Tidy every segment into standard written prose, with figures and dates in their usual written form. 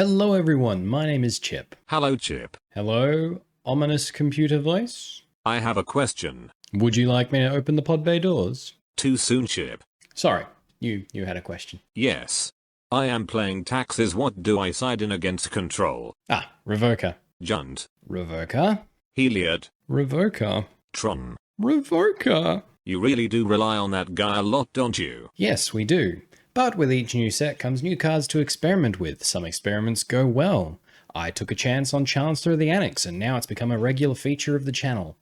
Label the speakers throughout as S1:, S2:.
S1: Hello everyone, my name is Chip.
S2: Hello, Chip.
S1: Hello, ominous computer voice.
S2: I have a question.
S1: Would you like me to open the pod bay doors?
S2: Too soon, Chip.
S1: Sorry, you had a question.
S2: Yes. I am playing taxes. What do I side in against control?
S1: Revoker.
S2: Junt.
S1: Revoker.
S2: Heliod.
S1: Revoker.
S2: Tron.
S1: Revoker.
S2: You really do rely on that guy a lot, don't you?
S1: Yes, we do. But with each new set comes new cards to experiment with. Some experiments go well. I took a chance on Chancellor of the Annex, and now it's become a regular feature of the channel.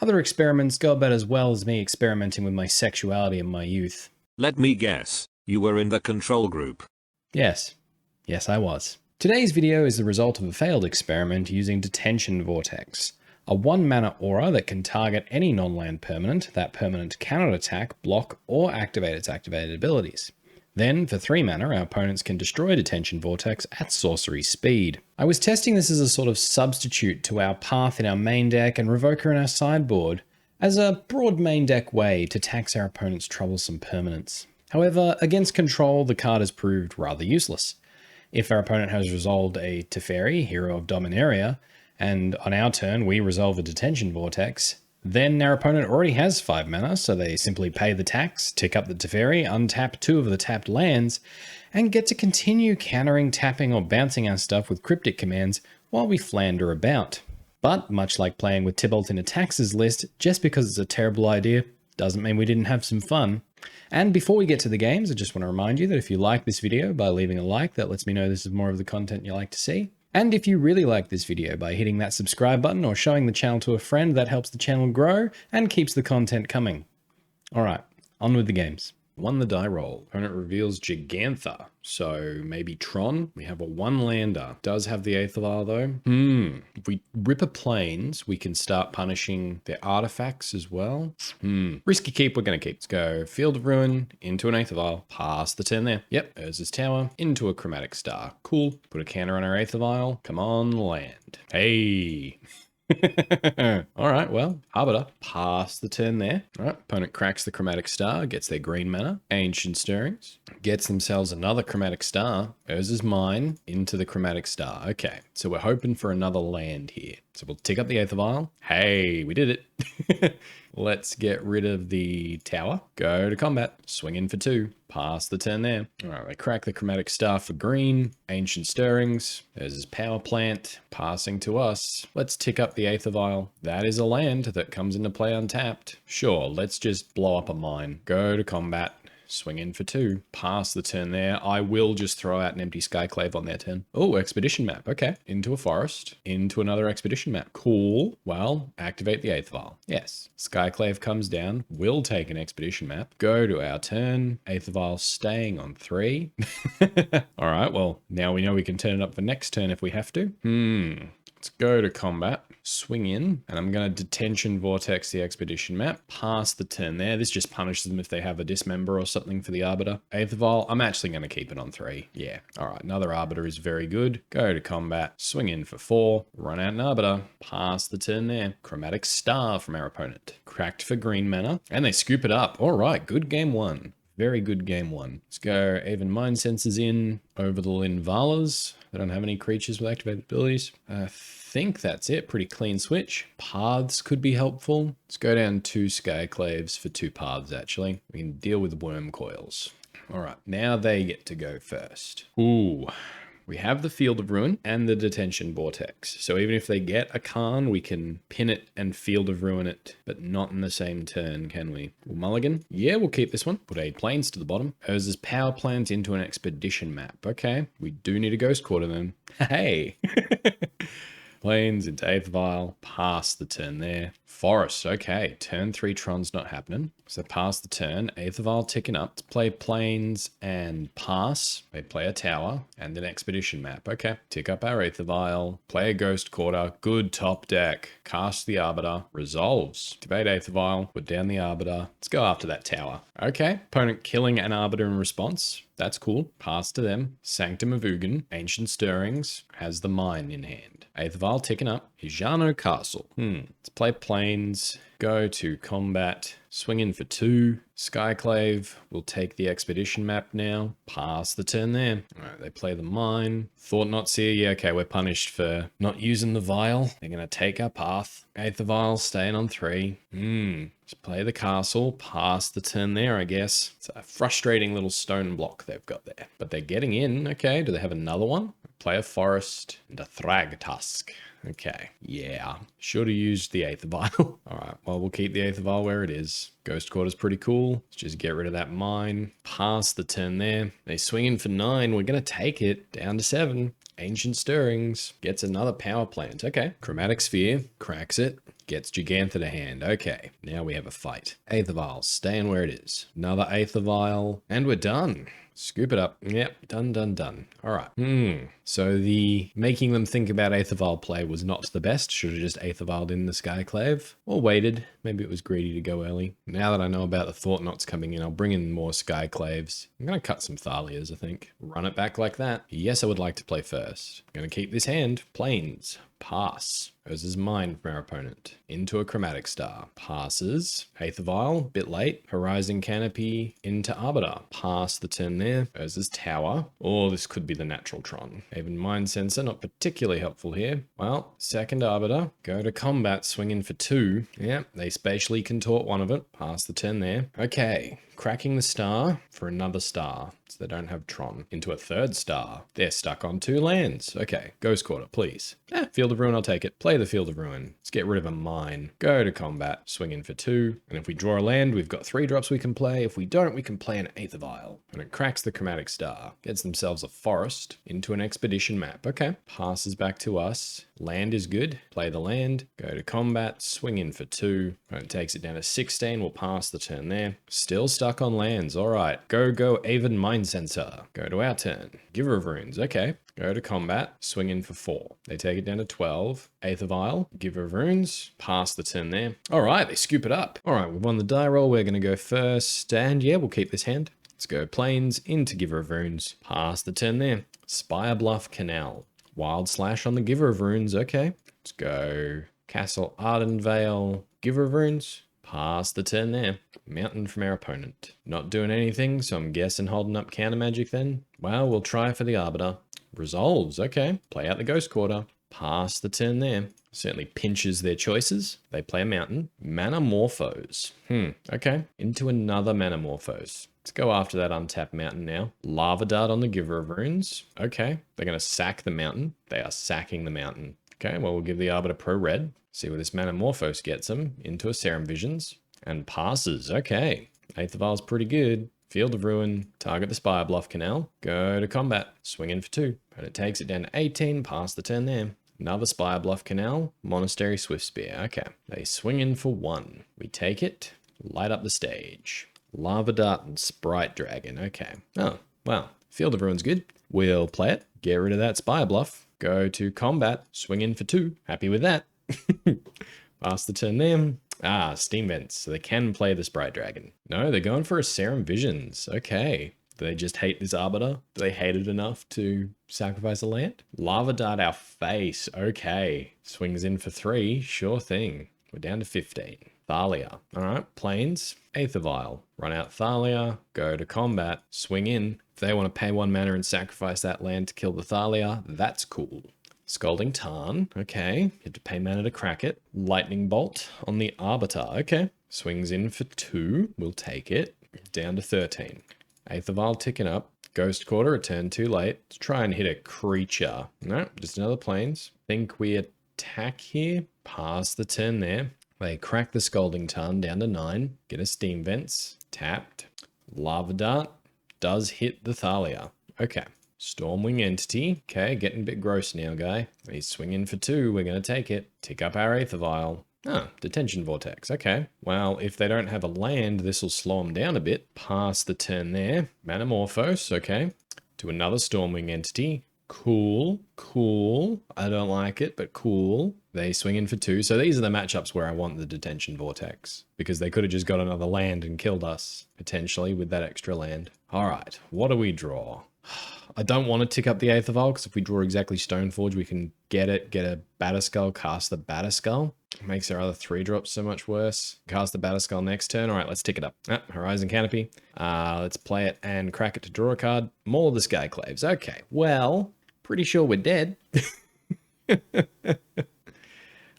S1: Other experiments go about as well as me experimenting with my sexuality in my youth.
S2: Let me guess. You were in the control group.
S1: Yes. Yes, I was. Today's video is the result of a failed experiment using Detention Vortex, a 1-mana aura that can target any non-land permanent. That permanent cannot attack, block, or activate its activated abilities. Then, for 3 mana, our opponents can destroy Detention Vortex at sorcery speed. I was testing this as a sort of substitute to our Path in our main deck and Revoker in our sideboard, as a broad main deck way to tax our opponent's troublesome permanents. However, against control, the card has proved rather useless. If our opponent has resolved a Teferi, Hero of Dominaria, and on our turn we resolve a Detention Vortex, then our opponent already has 5 mana, so they simply pay the tax, tick up the Teferi, untap 2 of the tapped lands, and get to continue countering, tapping, or bouncing our stuff with cryptic commands while we flounder about. But, much like playing with Tybalt in a taxes list, just because it's a terrible idea doesn't mean we didn't have some fun. And before we get to the games, I just want to remind you that if you like this video by leaving a like, that lets me know this is more of the content you like to see. And if you really like this video, by hitting that subscribe button or showing the channel to a friend, that helps the channel grow and keeps the content coming. Alright, on with the games. 1 the die roll. Opponent reveals Gigantha. So maybe Tron. We have a 1-lander. Does have the Aether though. If we rip a plains, we can start punishing their artifacts as well. Risky keep, we're going to keep. Let's go Field of Ruin into an Aether Vial. Pass the turn there. Yep, Urza's Tower into a Chromatic Star. Cool. Put a counter on our Aether Vial. Come on, land. Hey. Alright, well, Arbiter. Pass the turn there. Alright, opponent cracks the Chromatic Star, gets their green mana. Ancient Stirrings. Gets themselves another Chromatic Star. Urza's Mine into the Chromatic Star. Okay, so we're hoping for another land here. So we'll tick up the Aether Vial. Hey, we did it. Let's get rid of the tower. Go to combat. Swing in for 2. Pass the turn there. All right, we crack the Chromatic Star for green. Ancient Stirrings. There's his power plant. Passing to us. Let's tick up the Aether Vial. That is a land that comes into play untapped. Sure, let's just blow up a mine. Go to combat. Swing in for 2. Pass the turn there. I will just throw out an empty Skyclave on their turn. Oh, Expedition Map. Okay. Into a forest. Into another Expedition Map. Cool. Well, activate the Aether Vial. Yes. Skyclave comes down. We'll take an Expedition Map. Go to our turn. Aether Vial staying on 3. All right. Well, now we know we can turn it up for next turn if we have to. Let's go to combat, swing in, and I'm going to Detention Vortex the Expedition Map, pass the turn there. This just punishes them if they have a Dismember or something for the Arbiter. Aether Vial, I'm actually going to keep it on 3. Yeah, all right, another Arbiter is very good. Go to combat, swing in for 4, run out an Arbiter, pass the turn there. Chromatic Star from our opponent. Cracked for green mana, and they scoop it up. All right, good game 1. Very good game 1. Let's go even Mind Sensors in over the Linvalas. They don't have any creatures with activated abilities. I think that's it. Pretty clean switch. Paths could be helpful. Let's go down 2 Skyclaves for 2 paths, actually. We can deal with Worm Coils. All right, now they get to go first. Ooh. We have the Field of Ruin and the Detention Vortex. So even if they get a Karn, we can pin it and Field of Ruin it, but not in the same turn, can we? We'll mulligan. Yeah, we'll keep this one. Put 8 plains to the bottom. Urza's power plant into an Expedition Map. Okay, we do need a Ghost Quarter then. Hey! Plains into Aether Vial. Pass the turn there. Forest. Okay, turn 3 Tron's not happening. So pass the turn. Aether Vial ticking up. To play plains and pass. They play a tower and an Expedition Map. Okay, tick up our Aether Vial. Play a Ghost Quarter. Good top deck. Cast the Arbiter. Resolves. Activate Aether Vial. Put down the Arbiter. Let's go after that tower. Okay, opponent killing an Arbiter in response. That's cool. Pass to them. Sanctum of Ugin. Ancient Stirrings. Has the mine in hand. Aether Vial ticking up. Hijano Castle. Let's play plains. Go to combat. Swing in for 2. Skyclave will take the expedition map now. Pass the turn there. All right, they play the mine. Thought Knot's here. Yeah, okay, we're punished for not using the vial. They're going to take our path. Aether Vial staying on 3. Just play the castle. Pass the turn there, I guess. It's a frustrating little stone block they've got there. But they're getting in. Okay, do they have another one? Play a forest and a Thrag Tusk. Okay, yeah. Should have used the Aether Vial. All right, well, we'll keep the Aether Vial where it is. Ghost Quarter's pretty cool. Let's just get rid of that mine. Pass the turn there. They swing in for 9. We're going to take it down to 7. Ancient Stirrings gets another power plant. Okay. Chromatic Sphere cracks it. Gets Gigantha to hand. Okay, now we have a fight. Aether Vial staying where it is. Another Aether Vial. And we're done. Scoop it up. Yep, done. All right. So the making them think about Aether Vial play was not the best. Should have just Aether Vialed in the Skyclave. Or waited. Maybe it was greedy to go early. Now that I know about the Thought Knots coming in, I'll bring in more Skyclaves. I'm going to cut some Thalias, I think. Run it back like that. Yes, I would like to play first. I'm going to keep this hand. Plains. Pass. Goes as mine from our opponent. Into a Chromatic Star. Passes. Aether Vial, bit late. Horizon Canopy into Arbiter. Pass the turn there. Goes as Tower. Or this could be the natural Tron. Even Mind Sensor, not particularly helpful here. Well, second Arbiter. Go to combat, swing in for 2. Yeah, they spatially contort one of it. Pass the turn there. Okay. Cracking the star for another star. So they don't have Tron. Into a third star. They're stuck on 2 lands. Okay. Ghost Quarter, please. Field of Ruin, I'll take it. Play the Field of Ruin. Let's get rid of a mine. Go to combat. Swing in for 2. And if we draw a land, we've got 3 drops we can play. If we don't, we can play an Aether Vial. And it cracks the Chromatic Star. Gets themselves a forest into an expedition map. Okay. Passes back to us. Land is good. Play the land. Go to combat. Swing in for 2. And it takes it down to 16. We'll pass the turn there. Still stuck on lands. All right. Go, Aven Mind Sensor. Go to our turn. Giver of Runes. Okay. Go to combat. Swing in for 4. They take it down to 12. Aether Vial. Giver of Runes. Pass the turn there. All right. They scoop it up. All right. We've won the die roll. We're going to go first. And yeah, we'll keep this hand. Let's go Plains into Giver of Runes. Pass the turn there. Spire Bluff Canal. Wild Slash on the Giver of Runes. Okay. Let's go Castle Ardenvale. Giver of Runes. Pass the turn there. Mountain from our opponent. Not doing anything, so I'm guessing holding up counter magic then. Well, we'll try for the Arbiter. Resolves. Okay. Play out the Ghost Quarter. Pass the turn there. Certainly pinches their choices. They play a mountain. Manamorphose. Okay. Into another Manamorphose. Let's go after that untapped mountain now. Lava Dart on the Giver of Runes. Okay. They're going to sack the mountain. They are sacking the mountain. Okay, well, we'll give the Arbiter Pro Red. See where this Manamorphose gets them. Into a Serum Visions. And passes. Okay. Aether Vial's pretty good. Field of Ruin. Target the Spire Bluff Canal. Go to combat. Swing in for 2. And it takes it down to 18. Pass the turn there. Another Spire Bluff Canal. Monastery Swift Spear. Okay. They swing in for 1. We take it. Light up the stage. Lava Dart and Sprite Dragon. Okay. Oh, wow. Field of Ruin's good. We'll play it. Get rid of that Spire Bluff. Go to combat. Swing in for 2. Happy with that. Pass the turn there. Ah, Steam Vents. So they can play the Sprite Dragon. No, they're going for a Serum Visions. Okay. Do they just hate this Arbiter? Do they hate it enough to sacrifice a land? Lava Dart our face. Okay. Swings in for 3. Sure thing. We're down to 15. Thalia. All right. Plains. Aether Vial. Run out Thalia. Go to combat. Swing in. If they want to pay 1 mana and sacrifice that land to kill the Thalia, that's cool. Scalding Tarn. Okay. You have to pay mana to crack it. Lightning Bolt on the Arbiter. Okay. Swings in for 2. We'll take it. Down to 13. Aether Vial ticking up. Ghost Quarter, a turn too late. Let's try and hit a creature. No, just another Plains. Think we attack here. Pass the turn there. They crack the Scalding Tarn down to 9. Get a Steam Vents. Tapped. Lava Dart does hit the Thalia. Okay. Stormwing Entity. Okay, getting a bit gross now, guy. He's swinging for 2. We're going to take it. Tick up our Aether Vial. Ah, Detention Vortex. Okay. Well, if they don't have a land, this will slow them down a bit. Pass the turn there. Manamorphose. Okay. To another Stormwing Entity. Cool. Cool. I don't like it, but cool. They swing in for 2. So these are the matchups where I want the Detention Vortex. Because they could have just got another land and killed us, potentially, with that extra land. All right. What do we draw? I don't want to tick up the Aether Vial, because if we draw exactly Stoneforge, we can get a Batterskull, cast the Batterskull. Makes our other 3-drops so much worse. Cast the Batterskull next turn. All right, let's tick it up. Ah, Horizon Canopy. Let's play it and crack it to draw a card. More of the Skyclaves. Okay, well, pretty sure we're dead.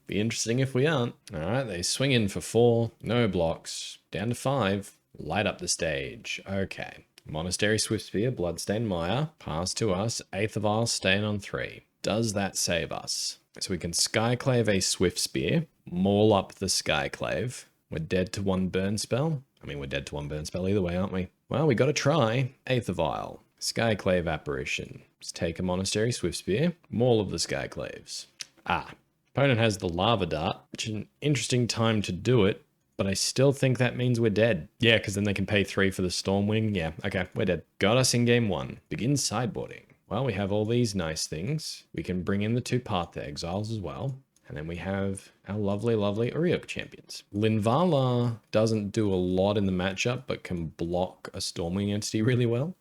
S1: Be interesting if we aren't. All right, they swing in for 4. No blocks. Down to 5. Light up the stage. Okay. Monastery Swiftspear, Bloodstained Mire. Pass to us. Eighth of Isle, staying on 3. Does that save us? So we can Skyclave a Swiftspear, maul up the Skyclave. We're dead to 1 burn spell. I mean, we're dead to 1 burn spell either way, aren't we? Well, we got to try. Eighth of Isle. Skyclave Apparition. Let's take a Monastery Swiftspear, maul of the Skyclaves. Opponent has the Lava Dart, which is an interesting time to do it, but I still think that means we're dead. Yeah, because then they can pay 3 for the Stormwing. Yeah, okay, we're dead. Got us in game 1. Begin sideboarding. Well, we have all these nice things. We can bring in the 2 Path to Exiles as well. And then we have our lovely, lovely Uriok champions. Linvala doesn't do a lot in the matchup, but can block a Stormwing entity really well.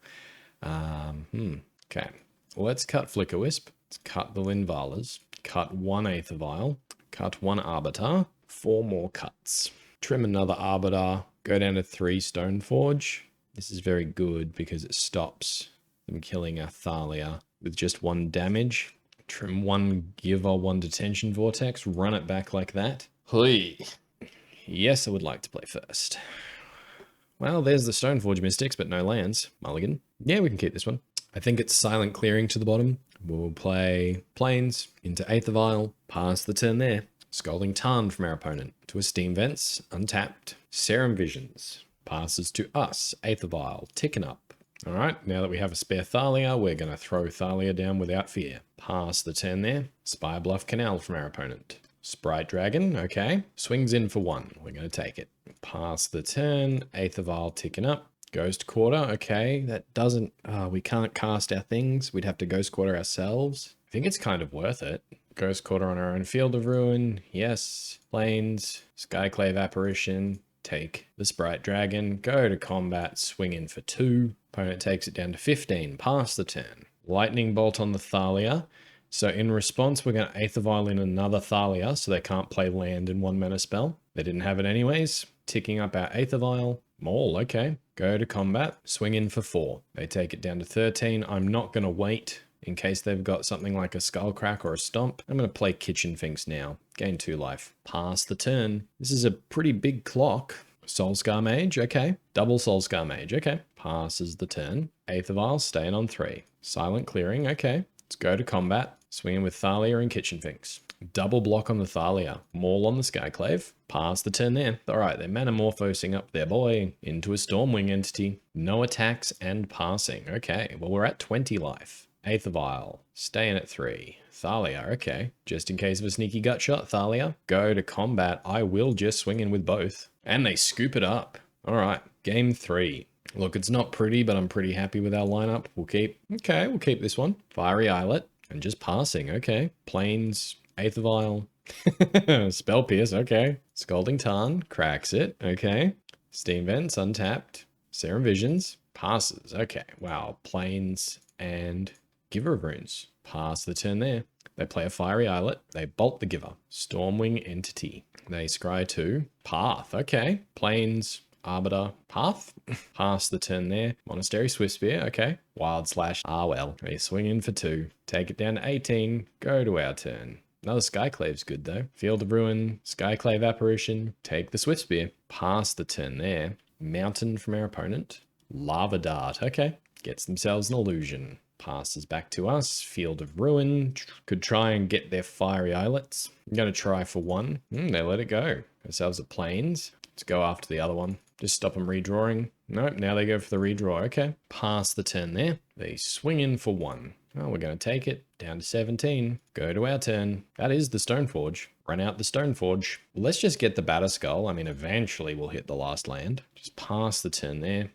S1: Okay, well, let's cut Flickerwisp. Let's cut the Linvalas. Cut 1 Eighth of Isle. Cut 1 Arbiter. 4 more cuts. Trim another Arbiter. Go down to 3 Stoneforge. This is very good because it stops them killing our Thalia with just 1 damage. Trim 1 Giver, 1 Detention Vortex. Run it back like that. Hui. Yes, I would like to play first. Well, there's the Stoneforge Mystics, but no lands. Mulligan. Yeah, we can keep this one. I think it's Silent Clearing to the bottom. We'll play Plains into Eighth of Isle. Pass the turn there. Scalding Tarn from our opponent to a Steam Vents. Untapped. Serum Visions. Passes to us. Eighth of Isle. Ticking up. All right, now that we have a spare Thalia, we're going to throw Thalia down without fear. Pass the turn there. Spire Bluff Canal from our opponent. Sprite Dragon, okay. Swings in for 1. We're going to take it. Pass the turn. Eighth of Isle ticking up. Ghost Quarter, okay. That doesn't... we can't cast our things. We'd have to Ghost Quarter ourselves. I think it's kind of worth it. Ghost Quarter on our own Field of Ruin. Yes. Plains. Skyclave Apparition. Take the Sprite Dragon. Go to combat. Swing in for 2. Opponent takes it down to 15. Pass the turn. Lightning Bolt on the Thalia. So in response, we're going to Eighth of Isle in another Thalia, so they can't play land in 1 mana spell. They didn't have it anyways. Ticking up our Eighth of Isle. Maul, okay. Go to combat. Swing in for 4. They take it down to 13. I'm not going to wait in case they've got something like a Skullcrack or a Stomp. I'm going to play Kitchen Finks now. Gain 2 life. Pass the turn. This is a pretty big clock. Soulscar Mage, okay. Double Soulscar Mage, okay. Passes the turn. Eighth of Isle, staying on 3. Silent Clearing, okay. Let's go to combat. Swinging with Thalia and Kitchen Finks. Double block on the Thalia. Maul on the Skyclave. Pass the turn there. All right, they're Manamorphosing up their boy into a Stormwing entity. No attacks and passing. Okay, well, we're at 20 life. Eighth of Isle. Staying at 3. Thalia, okay. Just in case of a sneaky gut shot, Thalia. Go to combat. I will just swing in with both. And they scoop it up. All right, game 3. Look, it's not pretty, but I'm pretty happy with our lineup. We'll keep this one. Fiery Islet. And just passing, okay. Plains, Eighth of Isle. Spell Pierce, okay. Scalding Tarn, cracks it, okay. Steam Vents, untapped. Serum Visions, passes, okay. Wow, Plains and Giver of Runes. Pass the turn there. They play a Fiery Islet. They bolt the Giver. Stormwing Entity. They scry 2. Path, okay. Plains, Arbiter, Path. Pass the turn there. Monastery Swiftspear, okay. Wild Slash, well. They swing in for 2. Take it down to 18. Go to our turn. Another Skyclave's good though. Field of Ruin, Skyclave Apparition. Take the Swiftspear. Pass the turn there. Mountain from our opponent. Lava Dart, okay. Gets themselves an illusion. Passes back to us. Field of Ruin. Could try and get their Fiery Islets. I'm going to try for 1. They let it go. Ourselves a Plains. Let's go after the other one. Just stop them redrawing. Nope, now they go for the redraw. Okay. Pass the turn there. They swing in for 1. Oh, we're going to take it. Down to 17. Go to our turn. That is the Stoneforge. Run out the Stoneforge. Let's just get the Batterskull. I mean, eventually we'll hit the last land. Just pass the turn there.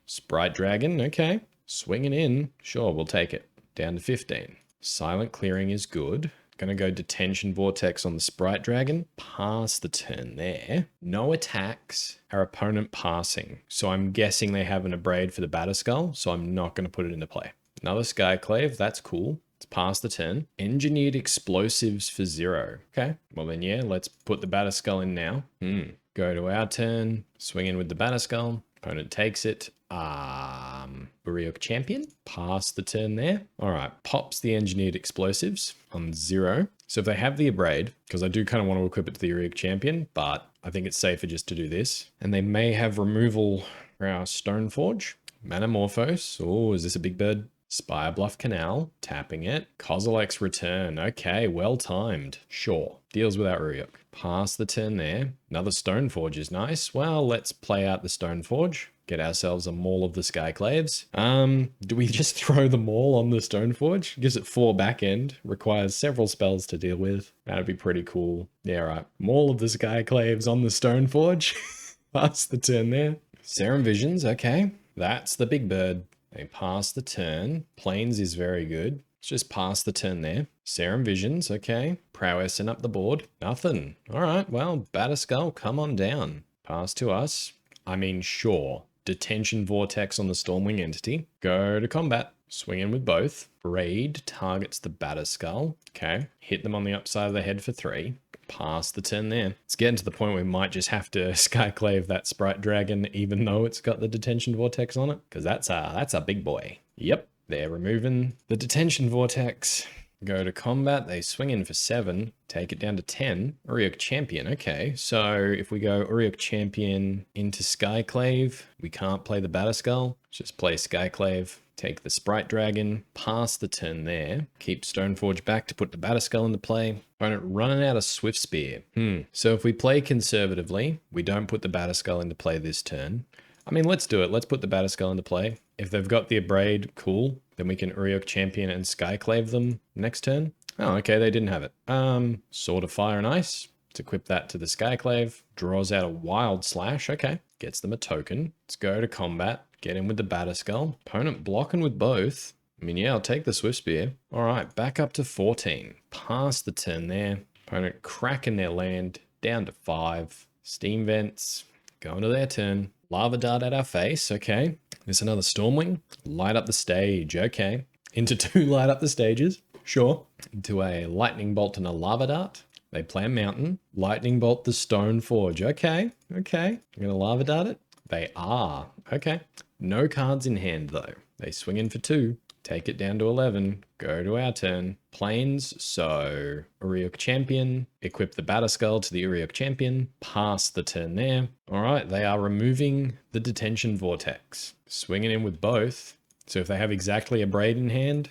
S1: Sprite Dragon. Okay. Swinging in. Sure, we'll take it. Down to 15. Silent Clearing is good. Gonna go Detention Vortex on the Sprite Dragon. Pass the turn there. No attacks. Our opponent passing. So I'm guessing they have an Abrade for the Batterskull, so I'm not gonna put it into play. Another Skyclave, that's cool. Let's pass the turn. Engineered explosives for 0. Okay, well then yeah, let's put the Batterskull in now. Go to our turn, swing in with the Batterskull. Opponent takes it. Uriok Champion. Pass the turn there. All right, pops the Engineered Explosives on 0. So if they have the Abrade, because I do kind of want to equip it to the Uriok Champion, but I think it's safer just to do this. And they may have removal for our Stoneforge. Manamorphose. Oh, is this a big bird? Spire Bluff Canal. Tapping it. Kozilek's Return. Okay, well timed. Sure. Deals without Uriok. Pass the turn there. Another Stoneforge is nice. Well, let's play out the Stoneforge. Get ourselves a Maul of the Skyclaves. Do we just throw the Maul on the Stoneforge? Gives it 4 back end. Requires several spells to deal with. That'd be pretty cool. Yeah, right. Maul of the Skyclaves on the Stoneforge. Pass the turn there. Serum Visions, okay. That's the big bird. They pass the turn. Plains is very good. Let's just pass the turn there. Serum Visions, okay. Prowessing up the board. Nothing. All right, well, Batterskull, come on down. Pass to us. I mean, sure. Detention Vortex on the Stormwing entity. Go to combat. Swing in with both. Raid targets the Batterskull. Okay. Hit them on the upside of the head for 3. Pass the turn there. It's getting to the point where we might just have to Skyclave that Sprite Dragon even though it's got the Detention Vortex on it. Because that's a big boy. Yep. They're removing the Detention Vortex. Go to combat, they swing in for 7, take it down to 10. Uriok Champion, okay. So if we go Uriok Champion into Skyclave, we can't play the Batterskull. Just play Skyclave, take the Sprite Dragon, pass the turn there. Keep Stoneforge back to put the Batterskull into play. Opponent running out of Swift Spear. So if we play conservatively, we don't put the Batterskull into play this turn. I mean, let's do it. Let's put the Batterskull into play. If they've got the Abrade, cool. Then we can Uriok Champion and Skyclave them next turn. Oh, okay, they didn't have it. Sword of Fire and Ice. Let's equip that to the Skyclave. Draws out a Wild Slash. Okay, gets them a token. Let's go to combat. Get in with the Batterskull. Opponent blocking with both. I mean, yeah, I'll take the Swift Spear. All right, back up to 14. Pass the turn there. Opponent cracking their land. Down to 5. Steam Vents. Going to their turn. Lava Dart at our face. Okay. There's another Stormwing. Light up the stage. Okay. Into 2 light up the stages. Sure. Into a Lightning Bolt and a Lava Dart. They play a Mountain. Lightning Bolt the Stoneforge. Okay. Okay. I'm going to Lava Dart it. They are. Okay. No cards in hand though. They swing in for 2. Take it down to 11. Go to our turn. Plains. So Uriok Champion. Equip the Batterskull to the Uriok Champion. Pass the turn there. All right. They are removing the Detention Vortex. Swinging in with both. So if they have exactly a Braid in hand.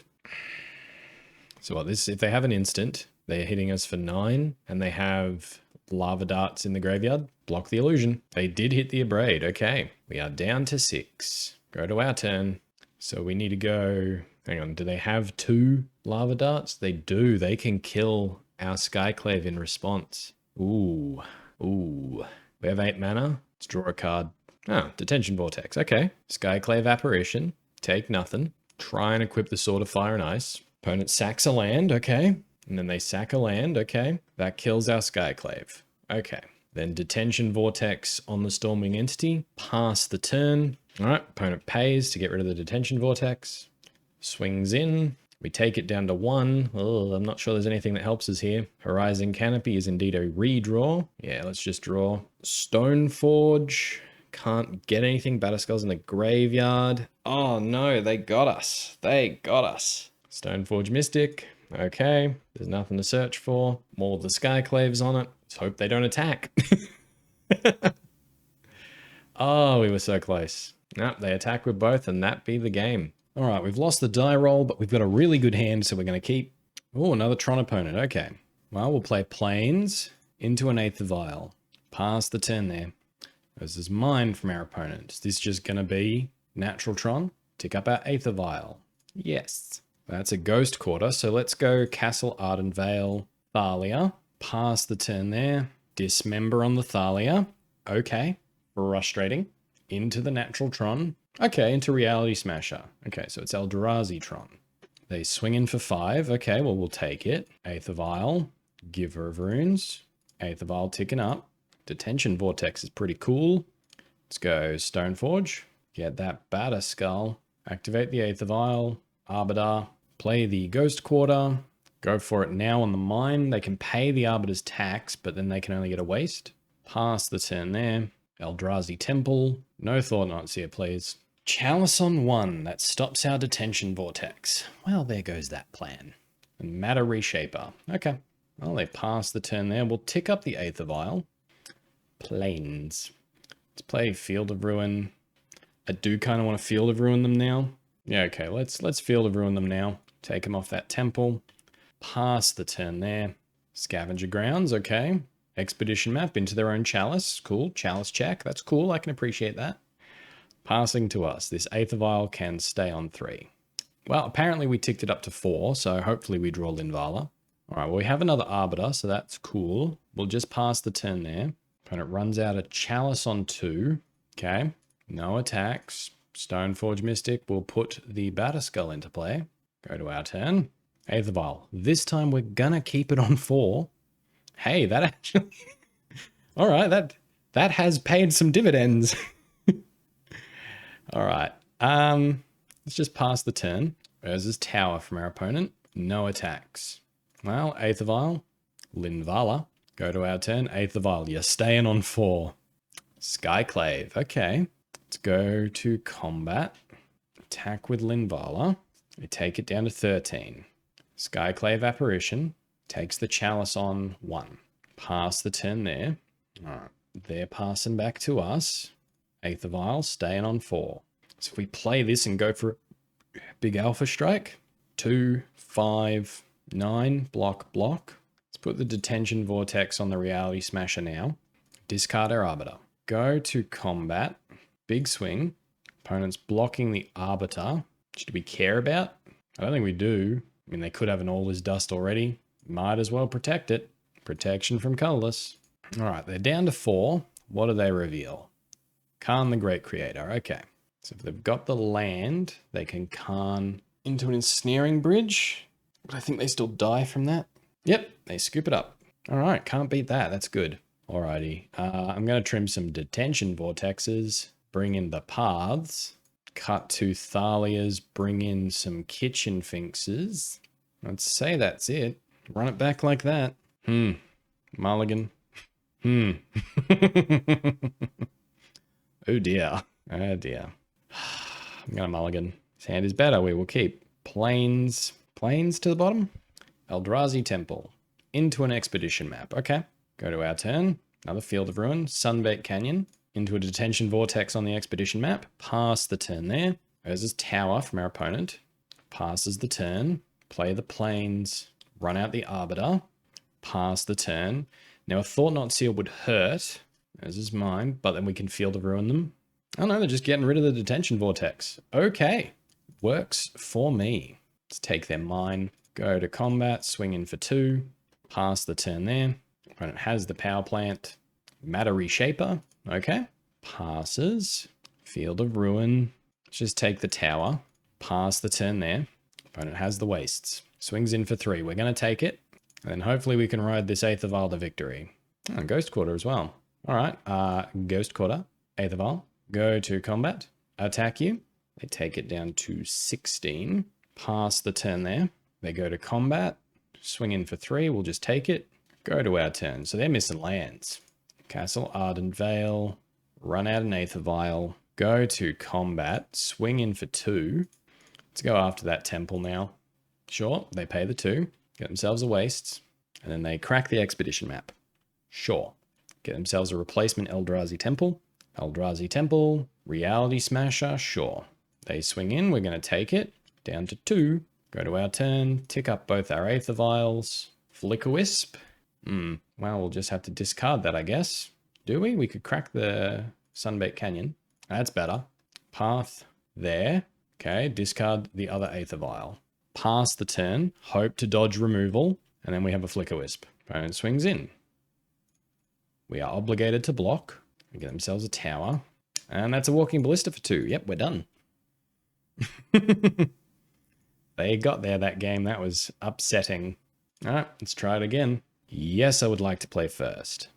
S1: So what this, if they have an instant, they're hitting us for 9 and they have Lava Darts in the graveyard. Block the illusion. They did hit the Abrade. Okay. We are down to 6. Go to our turn. So we need to go, hang on, do they have 2 Lava Darts? They do. They can kill our Skyclave in response. Ooh. Ooh. We have 8 mana. Let's draw a card. Oh, Detention Vortex. Okay. Skyclave Apparition. Take nothing. Try and equip the Sword of Fire and Ice. Opponent sacks a land. Okay. And then they sack a land. Okay. That kills our Skyclave. Okay. Then Detention Vortex on the Stormwing entity. Pass the turn. All right, opponent pays to get rid of the Detention Vortex. Swings in. We take it down to 1. Oh, I'm not sure there's anything that helps us here. Horizon Canopy is indeed a redraw. Yeah, let's just draw. Stoneforge. Can't get anything. Batterskull's in the graveyard. Oh no, they got us. They got us. Stoneforge Mystic. Okay, there's nothing to search for. More of the Skyclaves on it. Let's hope they don't attack. Oh, we were so close. Nope, they attack with both and that be the game. All right, we've lost the die roll, but we've got a really good hand, so we're going to keep... Oh, another Tron opponent. Okay. Well, we'll play Plains into an Aether Vial. Pass the turn there. This is mine from our opponent. Is this just going to be natural Tron? Tick up our Aether Vial. Yes. That's a Ghost Quarter, so let's go Castle Arden Vale, Thalia. Pass the turn there. Dismember on the Thalia. Okay. Frustrating. Into the natural Tron. Okay, into Reality Smasher. Okay, so it's Eldrazi Tron. They swing in for 5. Okay, well, we'll take it. Aether Vial. Giver of Runes. Aether Vial ticking up. Detention Vortex is pretty cool. Let's go Stoneforge. Get that Batterskull. Activate the Aether Vial. Arbiter. Play the Ghost Quarter. Go for it now on the mine. They can pay the Arbiter's tax, but then they can only get a waste. Pass the turn there. Eldrazi Temple. No Thought-Knot Seer, please. Chalice on 1. That stops our Detention Vortex. Well, there goes that plan. And Matter Reshaper. Okay. Well, they pass the turn there. We'll tick up the Aether Vial. Plains. Let's play Field of Ruin. I do kind of want to Field of Ruin them now. Yeah, okay. Let's Field of Ruin them now. Take them off that temple. Pass the turn there. Scavenger Grounds, okay. Expedition map into their own chalice. Cool. Chalice check. That's cool. I can appreciate that. Passing to us. This Aether Vial can stay on 3. Well, apparently we ticked it up to 4, so hopefully we draw Linvala. All right, well, we have another Arbiter, so that's cool. We'll just pass the turn there. Opponent runs out a Chalice on 2. Okay. No attacks. Stoneforge Mystic will put the Batterskull into play. Go to our turn. Aether Vial. This time we're gonna keep it on 4. Hey, that actually... All right, that has paid some dividends. All right. Let's just pass the turn. There's this tower from our opponent. No attacks. Well, Aether Vial. Linvala. Go to our turn. Aether Vial. You're staying on 4. Skyclave. Okay. Let's go to combat. Attack with Linvala. We take it down to 13. Skyclave Apparition takes the Chalice on 1. Pass the turn there. All right. They're passing back to us. Aether Vial staying on 4. So if we play this and go for a big Alpha Strike. 2, 5, 9. Block. Let's put the Detention Vortex on the Reality Smasher now. Discard our Arbiter. Go to combat. Big swing. Opponent's blocking the Arbiter. Should we care about? I don't think we do. I mean, they could have an All Is Dust already. Might as well protect it. Protection from colorless. All right, they're down to 4. What do they reveal? Khan the Great Creator. Okay. So if they've got the land, they can Khan into an Ensnaring Bridge. But I think they still die from that. Yep, they scoop it up. All right, can't beat that. That's good. Alrighty. I'm going to trim some Detention Vortexes. Bring in the Paths. Cut 2 Thalias. Bring in some Kitchen Finxes. I'd say that's it. Run it back like that. Mulligan. Oh dear. Oh dear. I'm going to mulligan. His hand is better. We will keep. Plains to the bottom. Eldrazi Temple. Into an expedition map. Okay. Go to our turn. Another Field of Ruin. Sunbaked Canyon. Into a Detention Vortex on the expedition map. Pass the turn there. There's this tower from our opponent. Passes the turn. Play the plains. Run out the Arbiter. Pass the turn. Now a Thought-Knot Seal would hurt. As is mine. But then we can Field of Ruin them. Oh no, they're just getting rid of the Detention Vortex. Okay. Works for me. Let's take their mine. Go to combat. Swing in for 2. Pass the turn there. Opponent has the power plant. Matter Reshaper. Okay. Passes. Field of Ruin. Let's just take the tower. Pass the turn there. Opponent has the wastes. Swings in for 3. We're going to take it. And then hopefully we can ride this Aether Vial to victory. Oh, Ghost Quarter as well. All right. Ghost Quarter. Aether Vial. Go to combat. Attack you. They take it down to 16. Pass the turn there. They go to combat. Swing in for 3. We'll just take it. Go to our turn. So they're missing lands. Castle Ardent Vale. Run out an Aether Vial. Go to combat. Swing in for 2. Let's go after that temple now. Sure, they pay the 2. Get themselves a wastes. And then they crack the expedition map. Sure. Get themselves a replacement Eldrazi Temple. Eldrazi Temple. Reality Smasher. Sure. They swing in. We're going to take it. Down to 2. Go to our turn. Tick up both our Aether Vials. Flicker Wisp. Well, we'll just have to discard that, I guess. Do we? We could crack the Sunbaked Canyon. That's better. Path there. Okay, discard the other Aether Vial. Pass the turn. Hope to dodge removal. And then we have a Flicker Wisp. Opponent swings in. We are obligated to block. We get themselves a tower. And that's a Walking Ballista for 2. Yep, we're done. They got there that game. That was upsetting. All right, let's try it again. Yes, I would like to play first.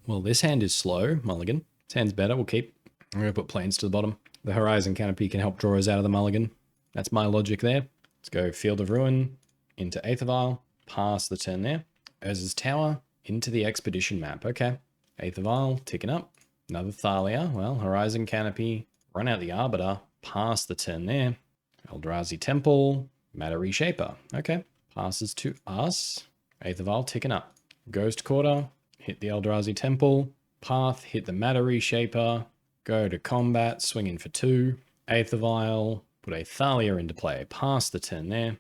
S1: Well, this hand is slow. Mulligan. This hand's better. We'll keep. I'm going to put plains to the bottom. The Horizon Canopy can help draw us out of the mulligan. That's my logic there. Let's go Field of Ruin into Aether Vial. Pass the turn there. Urza's Tower into the Expedition map. Okay. Aether Vial ticking up. Another Thalia. Well, Horizon Canopy. Run out the Arbiter. Pass the turn there. Eldrazi Temple. Matter Reshaper. Okay. Passes to us. Aether Vial ticking up. Ghost Quarter. Hit the Eldrazi Temple. Path. Hit the Matter Reshaper. Go to combat. Swing in for 2. Aether Vial. Put a Thalia into play. Pass the turn there.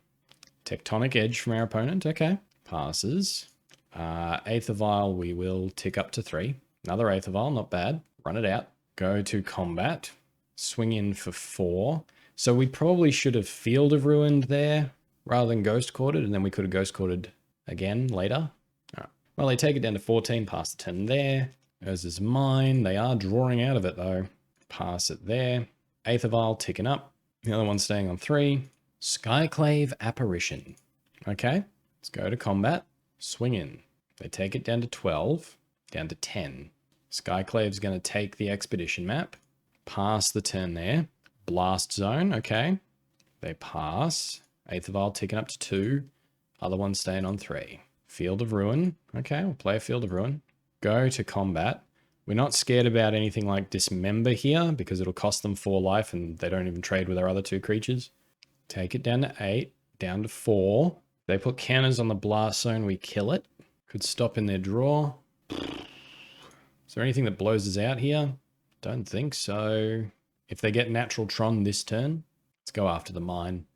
S1: Tectonic Edge from our opponent. Okay. Passes. Aether Vial we will tick up to 3. Another Aether Vial. Not bad. Run it out. Go to combat. Swing in for 4. So we probably should have Field of Ruined there rather than Ghost Courted, and then we could have Ghost Courted again later. All right. Well, they take it down to 14. Pass the turn there. Urza's Mine. They are drawing out of it though. Pass it there. Aether Vial ticking up. The other one staying on 3. Skyclave Apparition. Okay, let's go to combat. Swing in. They take it down to 12. Down to 10. Skyclave's going to take the Expedition map. Pass the turn there. Blast Zone. Okay. They pass. Aether Vial ticking up to 2. Other one staying on 3. Field of Ruin. Okay, we'll play a Field of Ruin. Go to combat. We're not scared about anything like Dismember here because it'll cost them 4 life and they don't even trade with our other 2 creatures. Take it down to 8. Down to 4. They put counters on the Blast Zone. We kill it. Could stop in their draw. Is there anything that blows us out here? Don't think so. If they get Natural Tron this turn, let's go after the mine.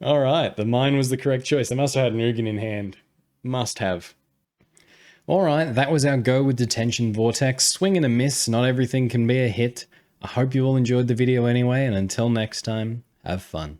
S1: All right, the mine was the correct choice. I must have had an Ugin in hand. Must have. All right, that was our go with Detention Vortex. Swing and a miss. Not everything can be a hit. I hope you all enjoyed the video anyway, and until next time, have fun.